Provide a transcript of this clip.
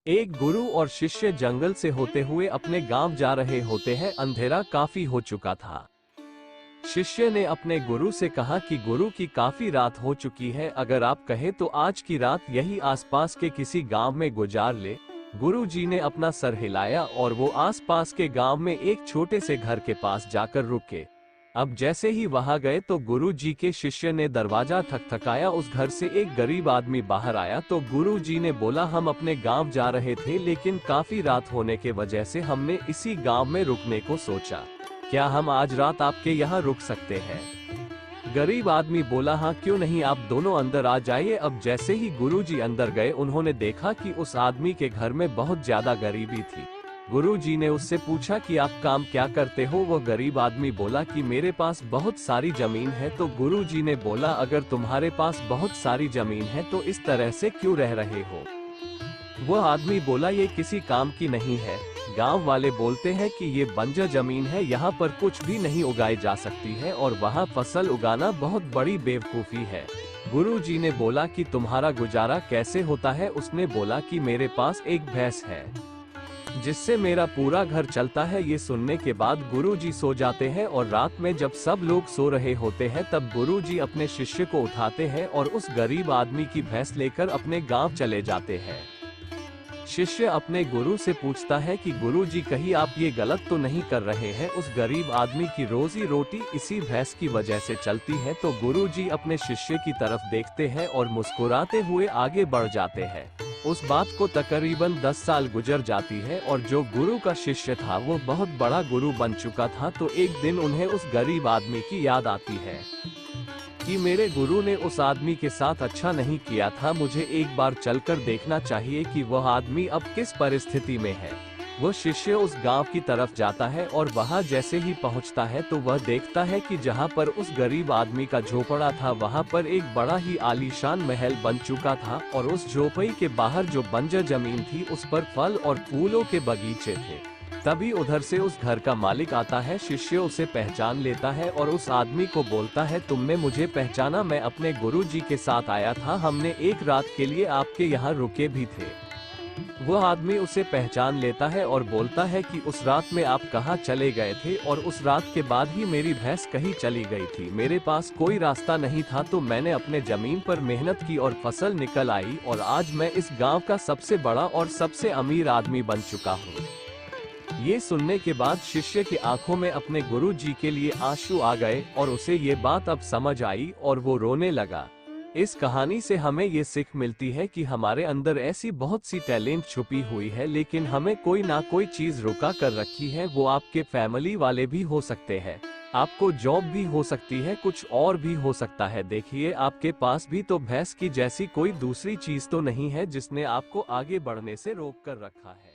एक गुरु और शिष्य जंगल से होते हुए अपने गांव जा रहे होते हैं। अंधेरा काफी हो चुका था। शिष्य ने अपने गुरु से कहा कि गुरु की काफी रात हो चुकी है, अगर आप कहें तो आज की रात यही आसपास के किसी गांव में गुजार ले। गुरु जी ने अपना सर हिलाया और वो आसपास के गांव में एक छोटे से घर के पास जाकर रुके। अब जैसे ही वहां गए तो गुरु जी के शिष्य ने दरवाजा ठकठकाया। उस घर से एक गरीब आदमी बाहर आया तो गुरु जी ने बोला, हम अपने गांव जा रहे थे लेकिन काफी रात होने के वजह से हमने इसी गांव में रुकने को सोचा। क्या हम आज रात आपके यहाँ रुक सकते हैं? गरीब आदमी बोला, हाँ क्यों नहीं, आप दोनों अंदर आ जाइए। अब जैसे ही गुरुजी अंदर गए उन्होंने देखा कि उस आदमी के घर में बहुत ज्यादा गरीबी थी। गुरुजी ने उससे पूछा कि आप काम क्या करते हो? वह गरीब आदमी बोला कि मेरे पास बहुत सारी जमीन है। तो गुरुजी ने बोला, अगर तुम्हारे पास बहुत सारी जमीन है तो इस तरह से क्यों रह रहे हो? वह आदमी बोला, ये किसी काम की नहीं है। गांव वाले बोलते हैं कि ये बंजर जमीन है, यहाँ पर कुछ भी नहीं उगाई जा सकती है और वहाँ फसल उगाना बहुत बड़ी बेवकूफी है। गुरुजी ने बोला कि तुम्हारा गुजारा कैसे होता है? उसने बोला कि मेरे पास एक भैंस है जिससे मेरा पूरा घर चलता है। ये सुनने के बाद गुरुजी सो जाते हैं और रात में जब सब लोग सो रहे होते हैं तब गुरुजी अपने शिष्य को उठाते हैं और उस गरीब आदमी की भैंस लेकर अपने गांव चले जाते हैं। शिष्य अपने गुरु से पूछता है कि गुरुजी कहीं आप ये गलत तो नहीं कर रहे हैं? उस गरीब आदमी की रोजी रोटी इसी भैंस की वजह से चलती है। तो गुरुजी अपने शिष्य की तरफ देखते हैं और मुस्कुराते हुए आगे बढ़ जाते हैं। उस बात को तकरीबन 10 साल गुजर जाती है और जो गुरु का शिष्य था वो बहुत बड़ा गुरु बन चुका था। तो एक दिन उन्हें उस गरीब आदमी की याद आती है कि मेरे गुरु ने उस आदमी के साथ अच्छा नहीं किया था, मुझे एक बार चलकर देखना चाहिए कि वह आदमी अब किस परिस्थिति में है। वह शिष्य उस गांव की तरफ जाता है और वहां जैसे ही पहुंचता है तो वह देखता है कि जहां पर उस गरीब आदमी का झोपड़ा था वहां पर एक बड़ा ही आलीशान महल बन चुका था और उस झोपड़ी के बाहर जो बंजर जमीन थी उस पर फल और फूलों के बगीचे थे। तभी उधर से उस घर का मालिक आता है। शिष्य उसे पहचान लेता है और उस आदमी को बोलता है, तुमने मुझे पहचाना? मैं अपने गुरुजी के साथ आया था, हमने एक रात के लिए आपके यहाँ रुके भी थे। वह आदमी उसे पहचान लेता है और बोलता है कि उस रात में आप कहाँ चले गए थे? और उस रात के बाद ही मेरी भैंस कहीं चली गई थी, मेरे पास कोई रास्ता नहीं था, तो मैंने अपने जमीन पर मेहनत की और फसल निकल आई और आज मैं इस गांव का सबसे बड़ा और सबसे अमीर आदमी बन चुका हूँ। ये सुनने के बाद शिष्य की आंखों में अपने गुरु जी के लिए आंसू आ गए और उसे ये बात अब समझ आई और वो रोने लगा। इस कहानी से हमें ये सीख मिलती है कि हमारे अंदर ऐसी बहुत सी टैलेंट छुपी हुई है, लेकिन हमें कोई ना कोई चीज रुका कर रखी है। वो आपके फैमिली वाले भी हो सकते हैं, आपको जॉब भी हो सकती है, कुछ और भी हो सकता है। देखिए, आपके पास भी तो भैंस की जैसी कोई दूसरी चीज तो नहीं है जिसने आपको आगे बढ़ने से रोक कर रखा है।